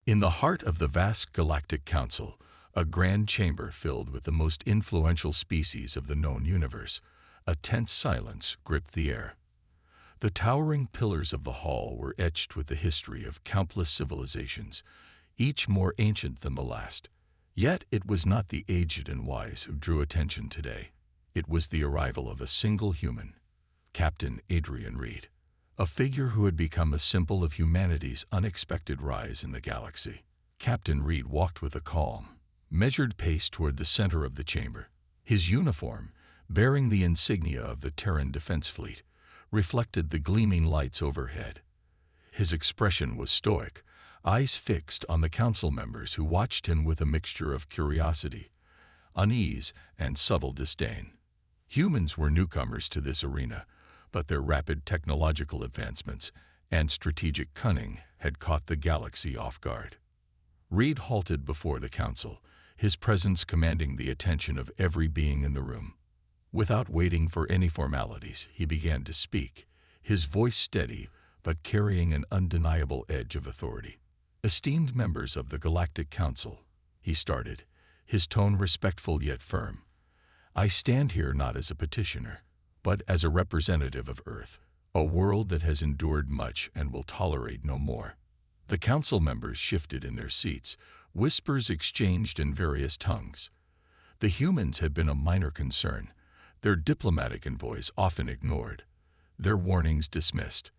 In the heart of the vast galactic council, a grand chamber filled with the most influential species of the known universe, a tense silence gripped the air. The towering pillars of the hall were etched with the history of countless civilizations, each more ancient than the last. Yet it was not the aged and wise who drew attention today. It was the arrival of a single human, Captain Adrian Reed, a figure who had become a symbol of humanity's unexpected rise in the galaxy. Captain Reed walked with a calm, measured pace toward the center of the chamber. His uniform, bearing the insignia of the Terran Defense Fleet, reflected the gleaming lights overhead. His expression was stoic, eyes fixed on the council members who watched him with a mixture of curiosity, unease, and subtle disdain. Humans were newcomers to this arena, but their rapid technological advancements and strategic cunning had caught the galaxy off guard. Reed halted before the council, his presence commanding the attention of every being in the room. Without waiting for any formalities, he began to speak, his voice steady but carrying an undeniable edge of authority. "Esteemed members of the Galactic Council," he started, his tone respectful yet firm, "I stand here not as a petitioner, but as a representative of Earth, a world that has endured much and will tolerate no more." The council members shifted in their seats, whispers exchanged in various tongues. The humans had been a minor concern, their diplomatic envoys often ignored, their warnings dismissed.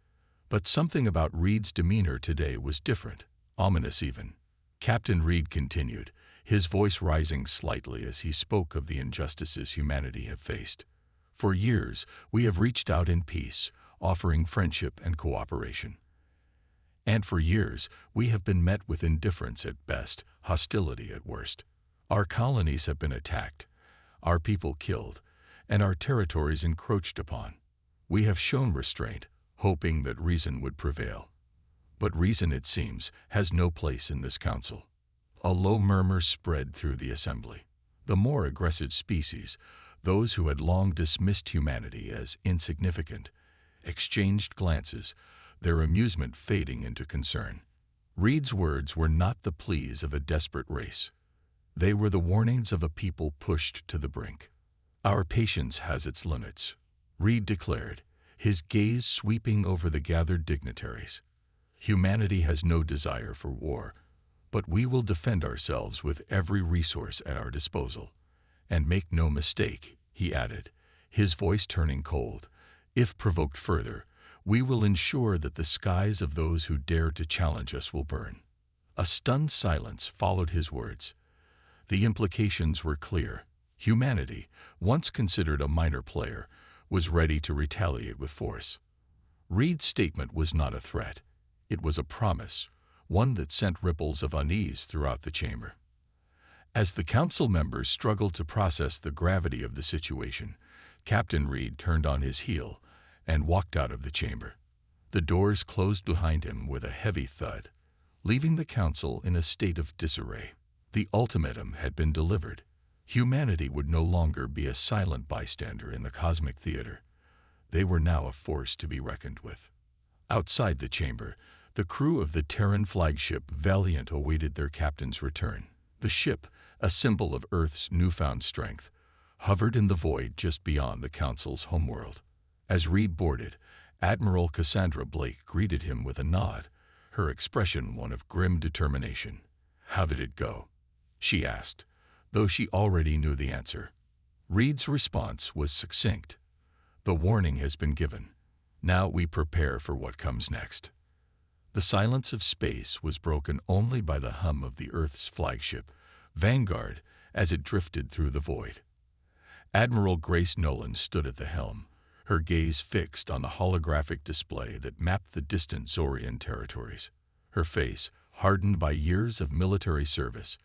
But something about Reed's demeanor today was different, ominous even. Captain Reed continued, his voice rising slightly as he spoke of the injustices humanity have faced. "For years, we have reached out in peace, offering friendship and cooperation. And for years, we have been met with indifference at best, hostility at worst. Our colonies have been attacked, our people killed, and our territories encroached upon. We have shown restraint, hoping that reason would prevail. But reason, it seems, has no place in this council." A low murmur spread through the assembly. The more aggressive species, those who had long dismissed humanity as insignificant, exchanged glances, their amusement fading into concern. Reed's words were not the pleas of a desperate race. They were the warnings of a people pushed to the brink. "Our patience has its limits," Reed declared, his gaze sweeping over the gathered dignitaries. "Humanity has no desire for war, but we will defend ourselves with every resource at our disposal. And make no mistake," he added, his voice turning cold, "if provoked further, we will ensure that the skies of those who dare to challenge us will burn." A stunned silence followed his words. The implications were clear. Humanity, once considered a minor player, was ready to retaliate with force. Reed's statement was not a threat. It was a promise, one that sent ripples of unease throughout the chamber. As the council members struggled to process the gravity of the situation, Captain Reed turned on his heel and walked out of the chamber. The doors closed behind him with a heavy thud, leaving the council in a state of disarray. The ultimatum had been delivered. Humanity would no longer be a silent bystander in the cosmic theater. They were now a force to be reckoned with. Outside the chamber, the crew of the Terran flagship Valiant awaited their captain's return. The ship, a symbol of Earth's newfound strength, hovered in the void just beyond the council's homeworld. As Reed boarded, Admiral Cassandra Blake greeted him with a nod, her expression one of grim determination. "How did it go?" she asked, though she already knew the answer. Reed's response was succinct. "The warning has been given. Now we prepare for what comes next." The silence of space was broken only by the hum of the Earth's flagship, Vanguard, as it drifted through the void. Admiral Grace Nolan stood at the helm, her gaze fixed on the holographic display that mapped the distant Zorian territories. Her face, hardened by years of military service,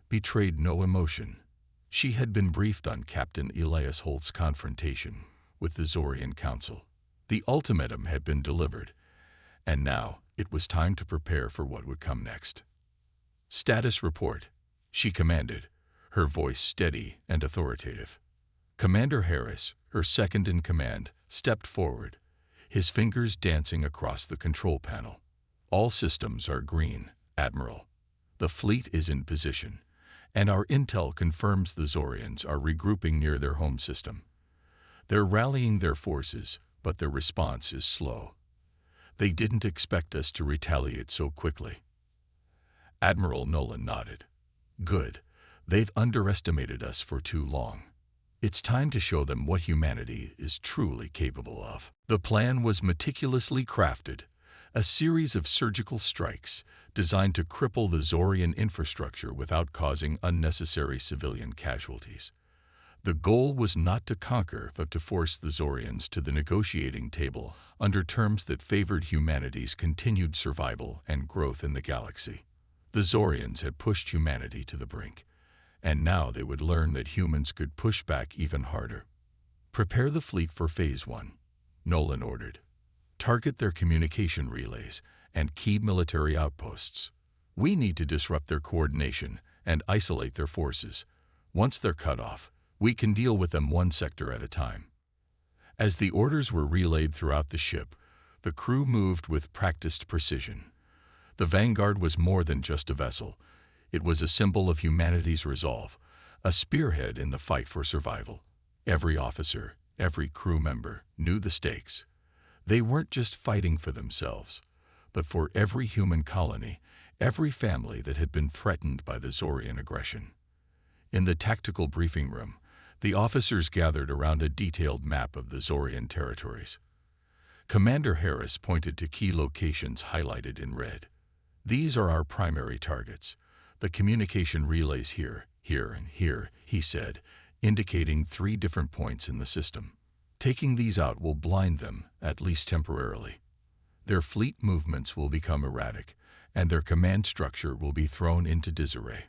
betrayed no emotion. She had been briefed on Captain Elias Holt's confrontation with the Zorian Council. The ultimatum had been delivered, and now it was time to prepare for what would come next. "Status report," she commanded, her voice steady and authoritative. Commander Harris, her second-in-command, stepped forward, his fingers dancing across the control panel. "All systems are green, Admiral." The fleet is in position, and our intel confirms the Zorians are regrouping near their home system. They're rallying their forces, but their response is slow. They didn't expect us to retaliate so quickly. Admiral Nolan nodded. Good. They've underestimated us for too long. It's time to show them what humanity is truly capable of. The plan was meticulously crafted, a series of surgical strikes designed to cripple the Zorian infrastructure without causing unnecessary civilian casualties. The goal was not to conquer, but to force the Zorians to the negotiating table under terms that favored humanity's continued survival and growth in the galaxy. The Zorians had pushed humanity to the brink, and now they would learn that humans could push back even harder. Prepare the fleet for Phase 1, Nolan ordered. Target their communication relays and key military outposts. We need to disrupt their coordination and isolate their forces. Once they're cut off, we can deal with them one sector at a time. As the orders were relayed throughout the ship, the crew moved with practiced precision. The Vanguard was more than just a vessel. It was a symbol of humanity's resolve, a spearhead in the fight for survival. Every officer, every crew member knew the stakes. They weren't just fighting for themselves, but for every human colony, every family that had been threatened by the Zorian aggression. In the tactical briefing room, the officers gathered around a detailed map of the Zorian territories. Commander Harris pointed to key locations highlighted in red. These are our primary targets. The communication relays here, and here, he said, indicating 3 different points in the system. Taking these out will blind them, at least temporarily. Their fleet movements will become erratic, and their command structure will be thrown into disarray.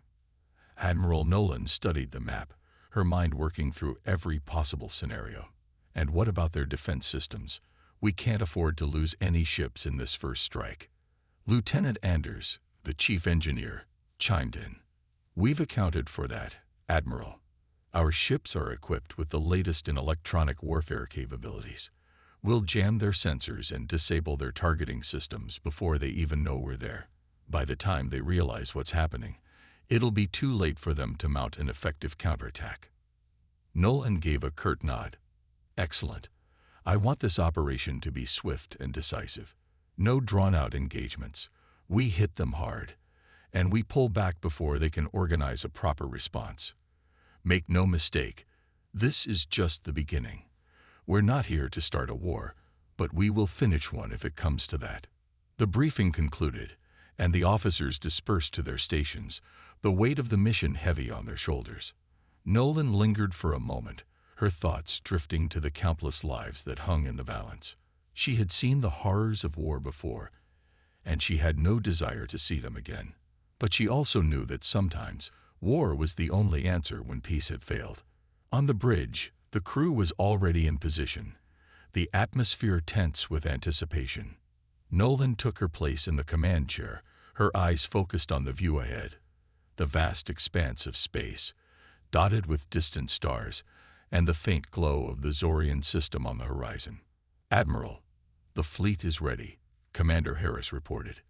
Admiral Nolan studied the map, her mind working through every possible scenario. And what about their defense systems? We can't afford to lose any ships in this first strike. Lieutenant Anders, the chief engineer, chimed in. We've accounted for that, Admiral. Our ships are equipped with the latest in electronic warfare capabilities. We'll jam their sensors and disable their targeting systems before they even know we're there. By the time they realize what's happening, it'll be too late for them to mount an effective counterattack. Nolan gave a curt nod. Excellent. I want this operation to be swift and decisive. No drawn-out engagements. We hit them hard, and we pull back before they can organize a proper response. Make no mistake, this is just the beginning. We're not here to start a war, but we will finish one if it comes to that. The briefing concluded, and the officers dispersed to their stations, the weight of the mission heavy on their shoulders. Nolan lingered for a moment, her thoughts drifting to the countless lives that hung in the balance. She had seen the horrors of war before, and she had no desire to see them again. But she also knew that sometimes war was the only answer when peace had failed. On the bridge, the crew was already in position, the atmosphere tense with anticipation. Nolan took her place in the command chair, her eyes focused on the view ahead. The vast expanse of space, dotted with distant stars, and the faint glow of the Zorian system on the horizon. Admiral, the fleet is ready, Commander Harris reported.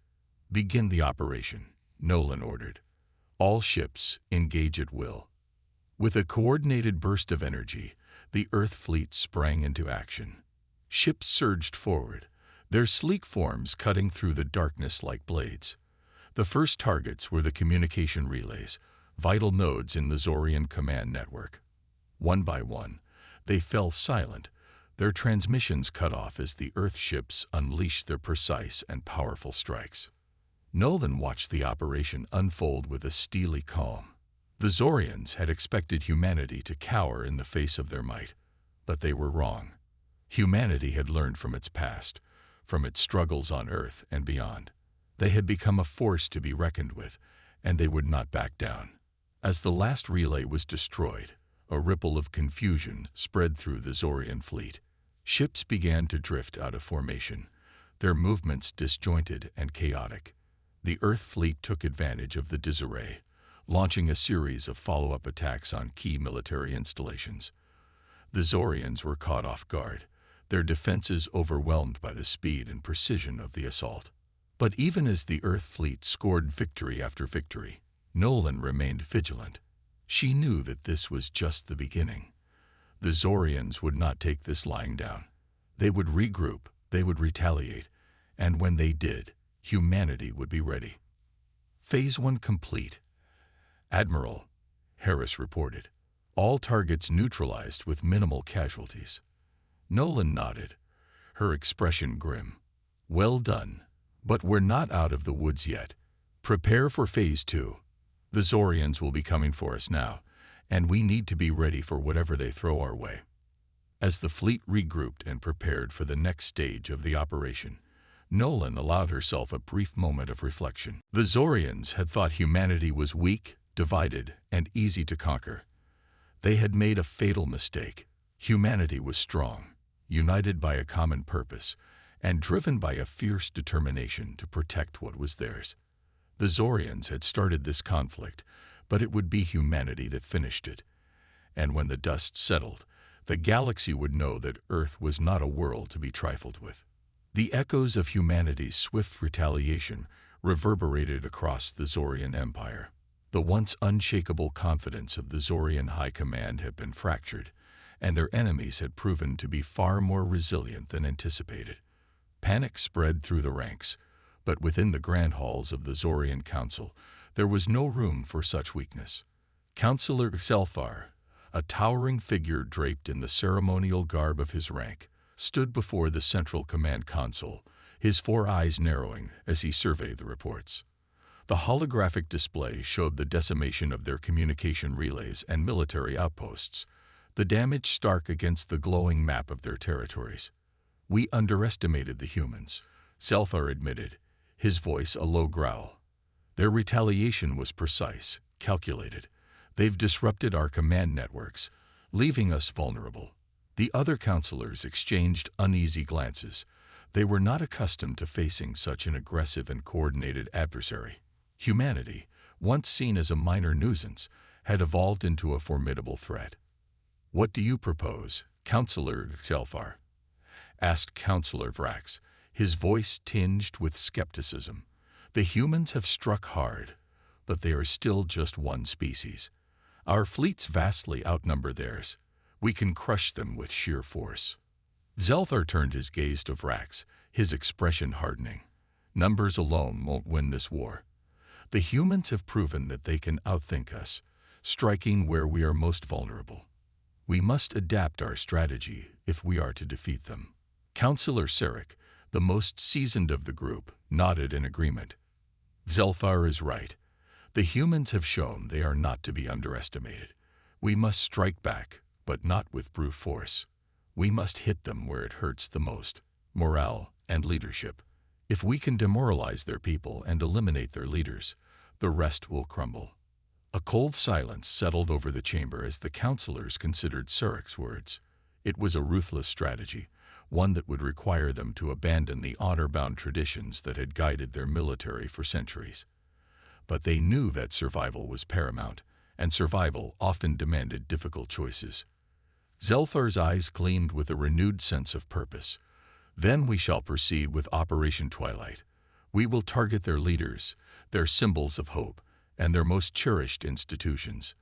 Begin the operation, Nolan ordered. All ships engage at will. With a coordinated burst of energy, the Earth fleet sprang into action. Ships surged forward, their sleek forms cutting through the darkness like blades. The first targets were the communication relays, vital nodes in the Zorian command network. One by one, they fell silent, their transmissions cut off as the Earth ships unleashed their precise and powerful strikes. Nolan watched the operation unfold with a steely calm. The Zorians had expected humanity to cower in the face of their might, but they were wrong. Humanity had learned from its past, from its struggles on Earth and beyond. They had become a force to be reckoned with, and they would not back down. As the last relay was destroyed, a ripple of confusion spread through the Zorian fleet. Ships began to drift out of formation, their movements disjointed and chaotic. The Earth fleet took advantage of the disarray, launching a series of follow-up attacks on key military installations. The Zorians were caught off guard, their defenses overwhelmed by the speed and precision of the assault. But even as the Earth fleet scored victory after victory, Nolan remained vigilant. She knew that this was just the beginning. The Zorians would not take this lying down. They would regroup, they would retaliate, and when they did, humanity would be ready. Phase 1 complete. Admiral, Harris reported. All targets neutralized with minimal casualties. Nolan nodded, her expression grim. Well done. But we're not out of the woods yet. Prepare for Phase 2. The Zorians will be coming for us now, and we need to be ready for whatever they throw our way. As the fleet regrouped and prepared for the next stage of the operation, Nolan allowed herself a brief moment of reflection. The Zorians had thought humanity was weak, divided, and easy to conquer. They had made a fatal mistake. Humanity was strong, united by a common purpose, and driven by a fierce determination to protect what was theirs. The Zorians had started this conflict, but it would be humanity that finished it. And when the dust settled, the galaxy would know that Earth was not a world to be trifled with. The echoes of humanity's swift retaliation reverberated across the Zorian Empire. The once unshakable confidence of the Zorian High Command had been fractured, and their enemies had proven to be far more resilient than anticipated. Panic spread through the ranks, but within the grand halls of the Zorian Council, there was no room for such weakness. Councillor Sci-Fi, a towering figure draped in the ceremonial garb of his rank, stood before the Central Command console, his 4 eyes narrowing as he surveyed the reports. The holographic display showed the decimation of their communication relays and military outposts, the damage stark against the glowing map of their territories. We underestimated the humans, Sci-Fi admitted, his voice a low growl. Their retaliation was precise, calculated. They've disrupted our command networks, leaving us vulnerable. The other counselors exchanged uneasy glances. They were not accustomed to facing such an aggressive and coordinated adversary. Humanity, once seen as a minor nuisance, had evolved into a formidable threat. What do you propose, Councillor Sci-Fi? Asked Councillor Vrax, his voice tinged with skepticism. The humans have struck hard, but they are still just one species. Our fleets vastly outnumber theirs. We can crush them with sheer force. Zelthar turned his gaze to Vrax, his expression hardening. Numbers alone won't win this war. The humans have proven that they can outthink us, striking where we are most vulnerable. We must adapt our strategy if we are to defeat them. Councillor Sarek, the most seasoned of the group, nodded in agreement. Zelthar is right. The humans have shown they are not to be underestimated. We must strike back, but not with brute force. We must hit them where it hurts the most, morale and leadership. If we can demoralize their people and eliminate their leaders, the rest will crumble. A cold silence settled over the chamber as the councillors considered Sarek's words. It was a ruthless strategy, one that would require them to abandon the honor-bound traditions that had guided their military for centuries. But they knew that survival was paramount, and survival often demanded difficult choices. Zelthar's eyes gleamed with a renewed sense of purpose. Then we shall proceed with Operation Twilight. We will target their leaders, their symbols of hope, and their most cherished institutions.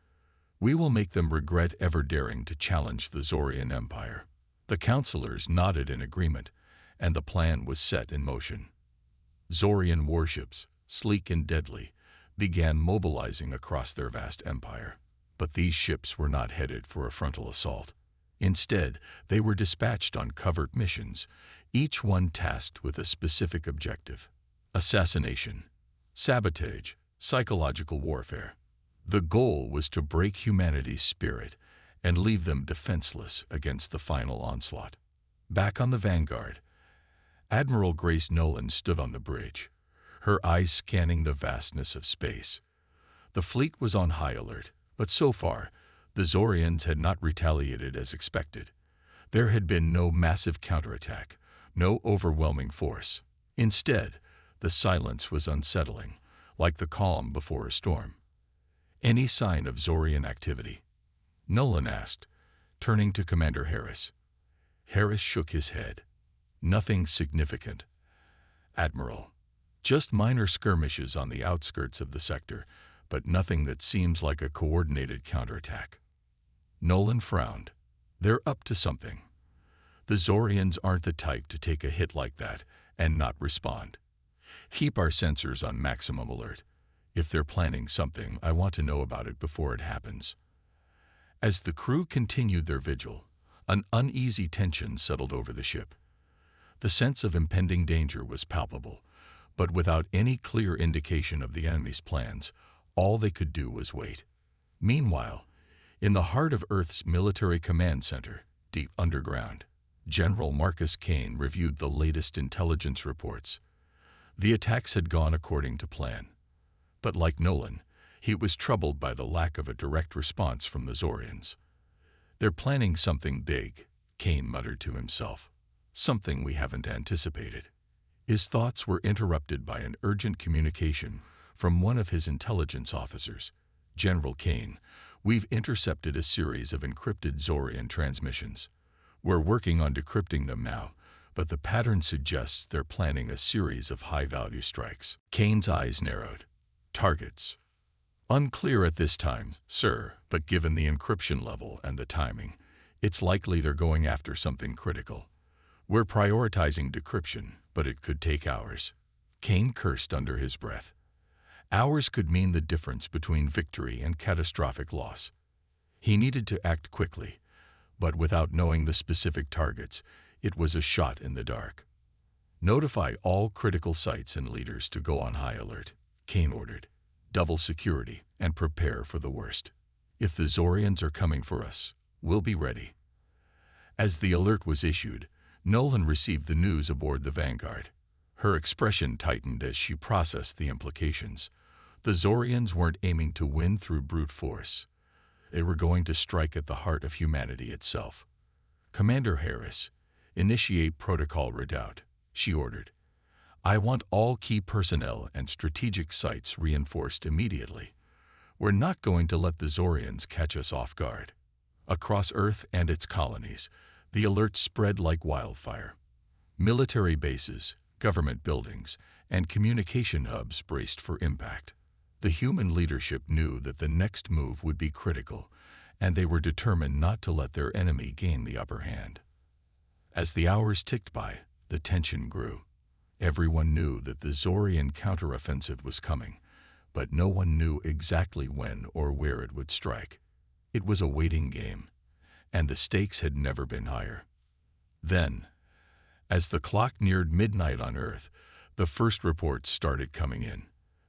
We will make them regret ever daring to challenge the Zorian Empire. The councillors nodded in agreement, and the plan was set in motion. Zorian warships, sleek and deadly, began mobilizing across their vast empire. But these ships were not headed for a frontal assault. Instead, they were dispatched on covert missions, each one tasked with a specific objective: assassination, sabotage, psychological warfare. The goal was to break humanity's spirit and leave them defenseless against the final onslaught. Back on the Vanguard, Admiral Grace Nolan stood on the bridge, her eyes scanning the vastness of space. The fleet was on high alert, but so far, the Zorians had not retaliated as expected. There had been no massive counterattack, no overwhelming force. Instead, the silence was unsettling, like the calm before a storm. Any sign of Zorian activity? Nolan asked, turning to Commander Harris. Harris shook his head. Nothing significant. Admiral, Just minor skirmishes on the outskirts of the sector, but nothing that seems like a coordinated counterattack. Nolan frowned. They're up to something. The Zorians aren't the type to take a hit like that and not respond. Keep our sensors on maximum alert. If they're planning something, I want to know about it before it happens. As the crew continued their vigil, an uneasy tension settled over the ship. The sense of impending danger was palpable, but without any clear indication of the enemy's plans, all they could do was wait. Meanwhile, in the heart of Earth's military command center, deep underground, General Marcus Kane reviewed the latest intelligence reports. The attacks had gone according to plan. But like Nolan, he was troubled by the lack of a direct response from the Zorians. They're planning something big, Kane muttered to himself. Something we haven't anticipated. His thoughts were interrupted by an urgent communication from one of his intelligence officers. General Kane, we've intercepted a series of encrypted Zorian transmissions. We're working on decrypting them now, but the pattern suggests they're planning a series of high-value strikes. Kane's eyes narrowed. Targets. Unclear at this time, sir, but given the encryption level and the timing, it's likely they're going after something critical. We're prioritizing decryption, but it could take hours. Kane cursed under his breath. Hours could mean the difference between victory and catastrophic loss. He needed to act quickly, but without knowing the specific targets, it was a shot in the dark. Notify all critical sites and leaders to go on high alert, Kane ordered. Double security and prepare for the worst. If the Zorians are coming for us, we'll be ready. As the alert was issued, Nolan received the news aboard the Vanguard. Her expression tightened as she processed the implications. The Zorians weren't aiming to win through brute force. They were going to strike at the heart of humanity itself. Commander Harris, initiate Protocol Redoubt, she ordered. I want all key personnel and strategic sites reinforced immediately. We're not going to let the Zorians catch us off guard. Across Earth and its colonies, the alert spread like wildfire. Military bases, government buildings, and communication hubs braced for impact. The human leadership knew that the next move would be critical, and they were determined not to let their enemy gain the upper hand. As the hours ticked by, the tension grew. Everyone knew that the Zorian counteroffensive was coming, but no one knew exactly when or where it would strike. It was a waiting game, and the stakes had never been higher. Then, as the clock neared midnight on Earth, the first reports started coming in.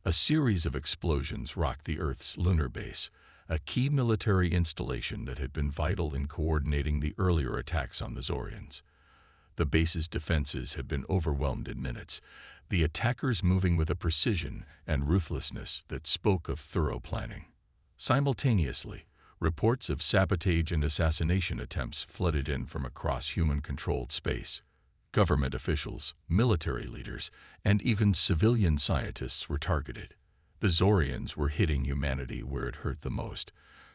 A series of explosions rocked the Earth's lunar base, a key military installation that had been vital in coordinating the earlier attacks on the Zorians. The base's defenses had been overwhelmed in minutes, the attackers moving with a precision and ruthlessness that spoke of thorough planning. Simultaneously, reports of sabotage and assassination attempts flooded in from across human-controlled space. Government officials, military leaders, and even civilian scientists were targeted. The Zorians were hitting humanity where it hurt the most,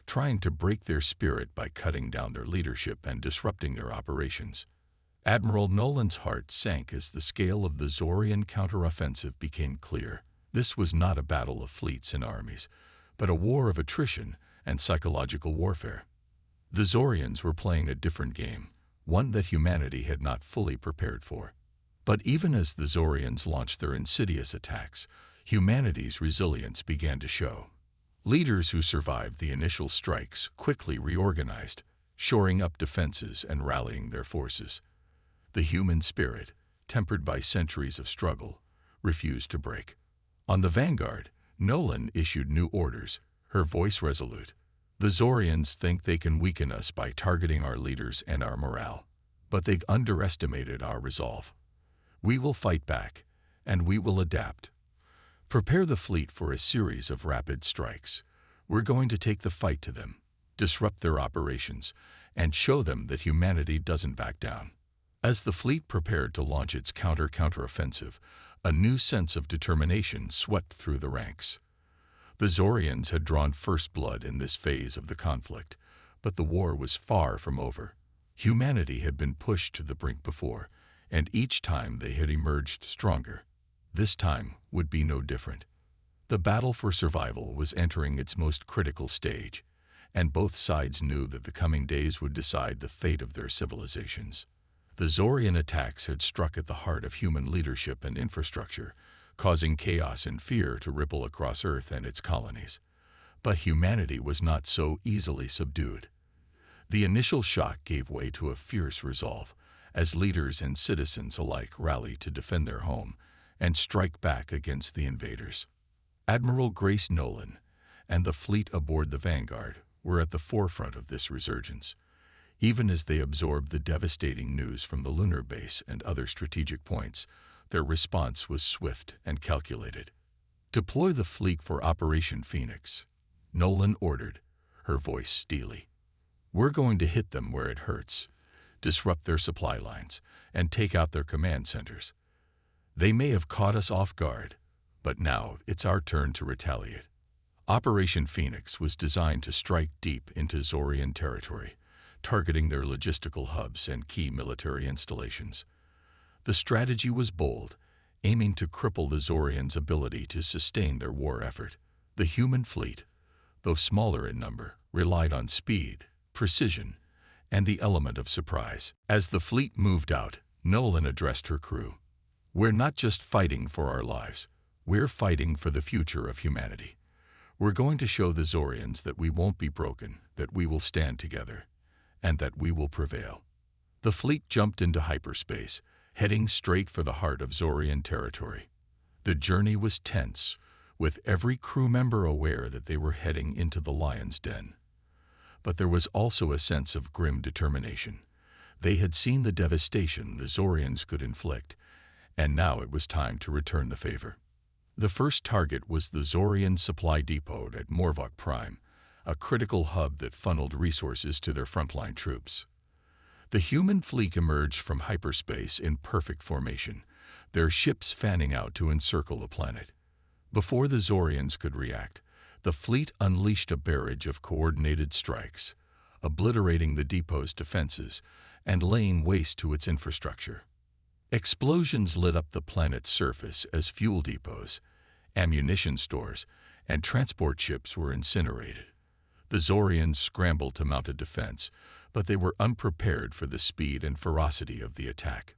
trying to break their spirit by cutting down their leadership and disrupting their operations. Admiral Nolan's heart sank as the scale of the Zorian counteroffensive became clear. This was not a battle of fleets and armies, but a war of attrition and psychological warfare. The Zorians were playing a different game, one that humanity had not fully prepared for. But even as the Zorians launched their insidious attacks, humanity's resilience began to show. Leaders who survived the initial strikes quickly reorganized, shoring up defenses and rallying their forces. The human spirit, tempered by centuries of struggle, refused to break. On the Vanguard, Nolan issued new orders, her voice resolute. The Zorians think they can weaken us by targeting our leaders and our morale, but they've underestimated our resolve. We will fight back, and we will adapt. Prepare the fleet for a series of rapid strikes. We're going to take the fight to them, disrupt their operations, and show them that humanity doesn't back down. As the fleet prepared to launch its counteroffensive, a new sense of determination swept through the ranks. The Zorians had drawn first blood in this phase of the conflict, but the war was far from over. Humanity had been pushed to the brink before, and each time they had emerged stronger. This time would be no different. The battle for survival was entering its most critical stage, and both sides knew that the coming days would decide the fate of their civilizations. The Zorian attacks had struck at the heart of human leadership and infrastructure, causing chaos and fear to ripple across Earth and its colonies. But humanity was not so easily subdued. The initial shock gave way to a fierce resolve, as leaders and citizens alike rallied to defend their home and strike back against the invaders. Admiral Grace Nolan and the fleet aboard the Vanguard were at the forefront of this resurgence. Even as they absorbed the devastating news from the lunar base and other strategic points, their response was swift and calculated. "Deploy the fleet for Operation Phoenix," Nolan ordered, her voice steely. "We're going to hit them where it hurts, disrupt their supply lines, and take out their command centers. They may have caught us off guard, but now it's our turn to retaliate." Operation Phoenix was designed to strike deep into Zorian territory, targeting their logistical hubs and key military installations. The strategy was bold, aiming to cripple the Zorians' ability to sustain their war effort. The human fleet, though smaller in number, relied on speed, precision, and the element of surprise. As the fleet moved out, Nolan addressed her crew. "We're not just fighting for our lives. We're fighting for the future of humanity. We're going to show the Zorians that we won't be broken, that we will stand together, and that we will prevail." The fleet jumped into hyperspace, heading straight for the heart of Zorian territory. The journey was tense, with every crew member aware that they were heading into the lion's den. But there was also a sense of grim determination. They had seen the devastation the Zorians could inflict, and now it was time to return the favor. The first target was the Zorian supply depot at Morvok Prime, a critical hub that funneled resources to their frontline troops. The human fleet emerged from hyperspace in perfect formation, their ships fanning out to encircle the planet. Before the Zorians could react, the fleet unleashed a barrage of coordinated strikes, obliterating the depot's defenses and laying waste to its infrastructure. Explosions lit up the planet's surface as fuel depots, ammunition stores, and transport ships were incinerated. The Zorians scrambled to mount a defense, but they were unprepared for the speed and ferocity of the attack.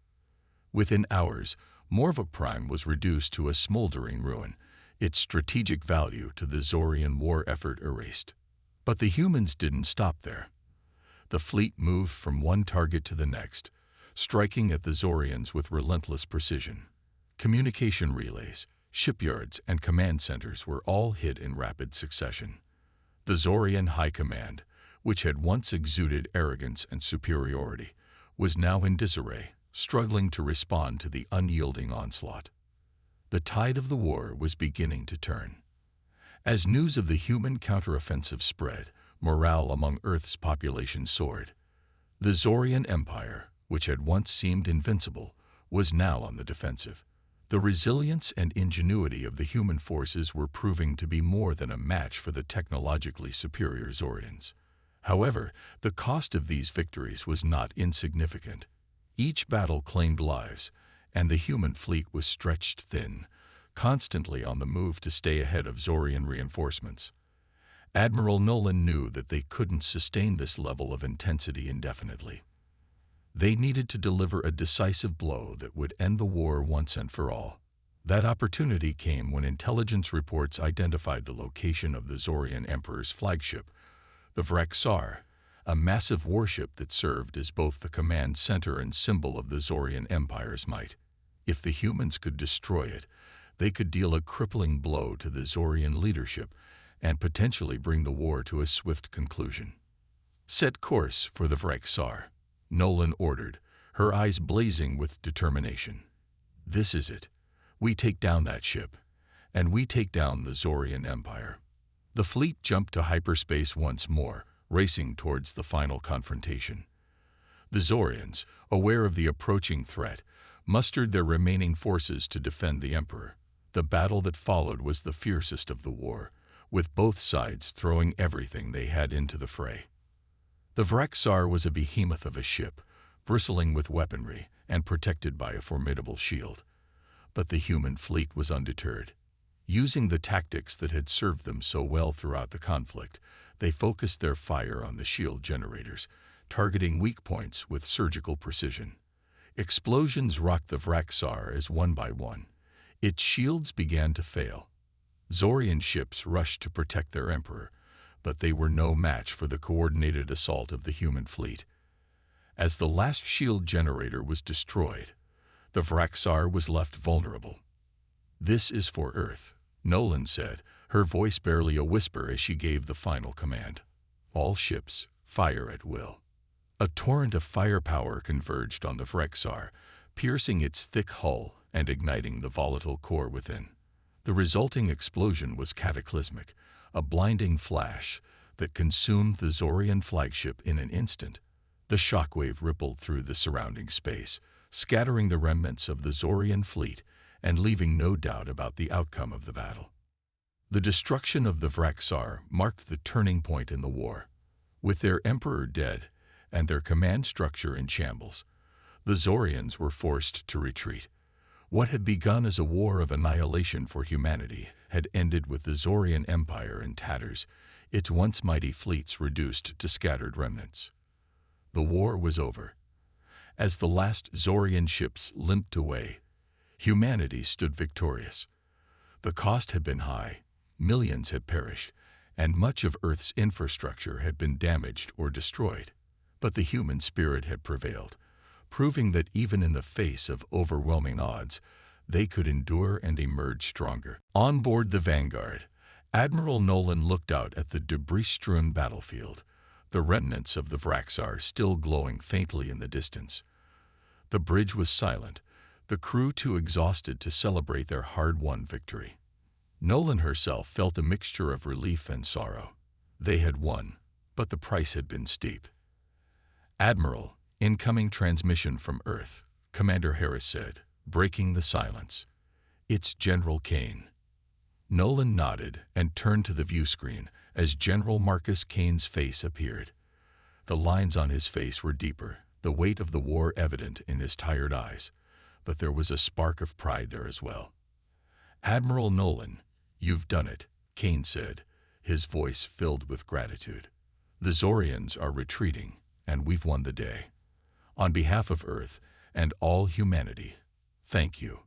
Within hours, Morvok Prime was reduced to a smoldering ruin, its strategic value to the Zorian war effort erased. But the humans didn't stop there. The fleet moved from one target to the next, striking at the Zorians with relentless precision. Communication relays, shipyards, and command centers were all hit in rapid succession. The Zorian High Command, which had once exuded arrogance and superiority, was now in disarray, struggling to respond to the unyielding onslaught. The tide of the war was beginning to turn. As news of the human counteroffensive spread, morale among Earth's population soared. The Zorian Empire, which had once seemed invincible, was now on the defensive. The resilience and ingenuity of the human forces were proving to be more than a match for the technologically superior Zorians. However, the cost of these victories was not insignificant. Each battle claimed lives, and the human fleet was stretched thin, constantly on the move to stay ahead of Zorian reinforcements. Admiral Nolan knew that they couldn't sustain this level of intensity indefinitely. They needed to deliver a decisive blow that would end the war once and for all. That opportunity came when intelligence reports identified the location of the Zorian Emperor's flagship, the Vrek-Sar, a massive warship that served as both the command center and symbol of the Zorian Empire's might. If the humans could destroy it, they could deal a crippling blow to the Zorian leadership and potentially bring the war to a swift conclusion. "Set course for the Vrek-Sar," Nolan ordered, her eyes blazing with determination. "This is it. We take down that ship, and we take down the Zorian Empire." The fleet jumped to hyperspace once more, racing towards the final confrontation. The Zorians, aware of the approaching threat, mustered their remaining forces to defend the Emperor. The battle that followed was the fiercest of the war, with both sides throwing everything they had into the fray. The Vrek-Sar was a behemoth of a ship, bristling with weaponry and protected by a formidable shield. But the human fleet was undeterred. Using the tactics that had served them so well throughout the conflict, they focused their fire on the shield generators, targeting weak points with surgical precision. Explosions rocked the Vraxar as one by one. Its shields began to fail. Zorian ships rushed to protect their emperor, but they were no match for the coordinated assault of the human fleet. As the last shield generator was destroyed, the Vraxar was left vulnerable. "This is for Earth," Nolan said, her voice barely a whisper as she gave the final command. "All ships, fire at will." A torrent of firepower converged on the Vraxar, piercing its thick hull and igniting the volatile core within. The resulting explosion was cataclysmic, a blinding flash that consumed the Zorian flagship in an instant. The shockwave rippled through the surrounding space, scattering the remnants of the Zorian fleet and leaving no doubt about the outcome of the battle. The destruction of the Vraxar marked the turning point in the war. With their emperor dead and their command structure in shambles, the Zorians were forced to retreat. What had begun as a war of annihilation for humanity had ended with the Zorian Empire in tatters, its once mighty fleets reduced to scattered remnants. The war was over. As the last Zorian ships limped away, humanity stood victorious. The cost had been high, millions had perished, and much of Earth's infrastructure had been damaged or destroyed. But the human spirit had prevailed, proving that even in the face of overwhelming odds, they could endure and emerge stronger. On board the Vanguard, Admiral Nolan looked out at the debris-strewn battlefield, the remnants of the Vraxar still glowing faintly in the distance. The bridge was silent, the crew too exhausted to celebrate their hard-won victory. Nolan herself felt a mixture of relief and sorrow. They had won, but the price had been steep. "Admiral, incoming transmission from Earth," Commander Harris said, breaking the silence. "It's General Kane." Nolan nodded and turned to the view screen as General Marcus Kane's face appeared. The lines on his face were deeper, the weight of the war evident in his tired eyes, but there was a spark of pride there as well. "Admiral Nolan, you've done it," Kane said, his voice filled with gratitude. "The Zorians are retreating, and we've won the day. On behalf of Earth and all humanity, thank you."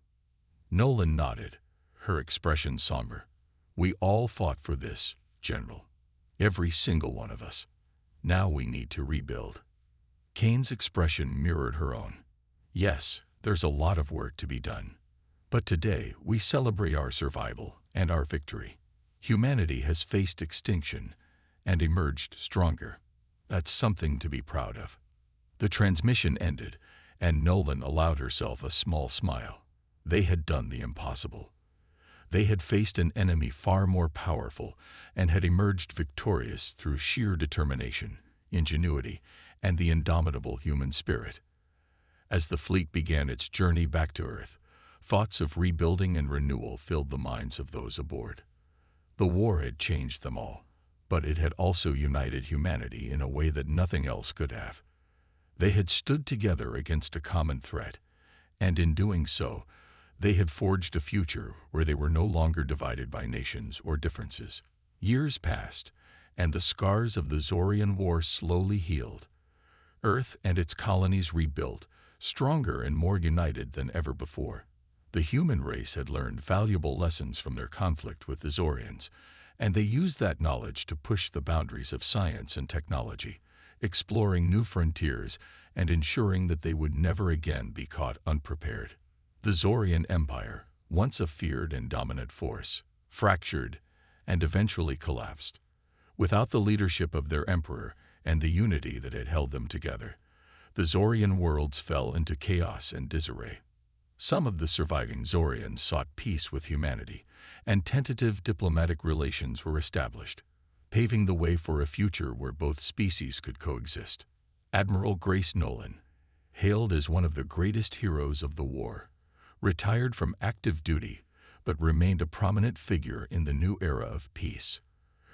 Nolan nodded, her expression somber. "We all fought for this, General. Every single one of us. Now we need to rebuild." Kane's expression mirrored her own. "Yes, there's a lot of work to be done. But today we celebrate our survival and our victory. Humanity has faced extinction and emerged stronger. That's something to be proud of." The transmission ended, and Nolan allowed herself a small smile. They had done the impossible. They had faced an enemy far more powerful and had emerged victorious through sheer determination, ingenuity, and the indomitable human spirit. As the fleet began its journey back to Earth, thoughts of rebuilding and renewal filled the minds of those aboard. The war had changed them all, but it had also united humanity in a way that nothing else could have. They had stood together against a common threat, and in doing so, they had forged a future where they were no longer divided by nations or differences. Years passed, and the scars of the Zorian War slowly healed. Earth and its colonies rebuilt, stronger and more united than ever before. The human race had learned valuable lessons from their conflict with the Zorians, and they used that knowledge to push the boundaries of science and technology, exploring new frontiers and ensuring that they would never again be caught unprepared. The Zorian Empire, once a feared and dominant force, fractured and eventually collapsed. Without the leadership of their emperor and the unity that had held them together, the Zorian worlds fell into chaos and disarray. Some of the surviving Zorians sought peace with humanity, and tentative diplomatic relations were established, paving the way for a future where both species could coexist. Admiral Grace Nolan, hailed as one of the greatest heroes of the war, retired from active duty but remained a prominent figure in the new era of peace.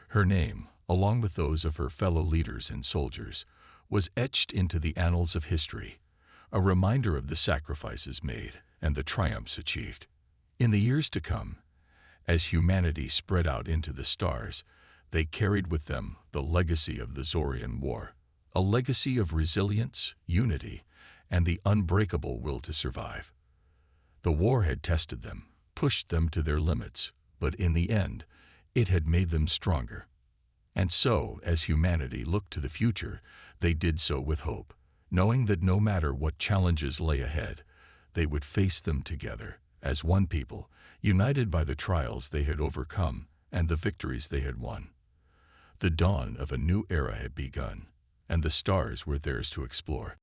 Her name, along with those of her fellow leaders and soldiers, was etched into the annals of history, a reminder of the sacrifices made and the triumphs achieved. In the years to come, as humanity spread out into the stars, they carried with them the legacy of the Zorian War, a legacy of resilience, unity, and the unbreakable will to survive. The war had tested them, pushed them to their limits, but in the end, it had made them stronger. And so, as humanity looked to the future, they did so with hope, knowing that no matter what challenges lay ahead, they would face them together, as one people, united by the trials they had overcome and the victories they had won. The dawn of a new era had begun, and the stars were theirs to explore.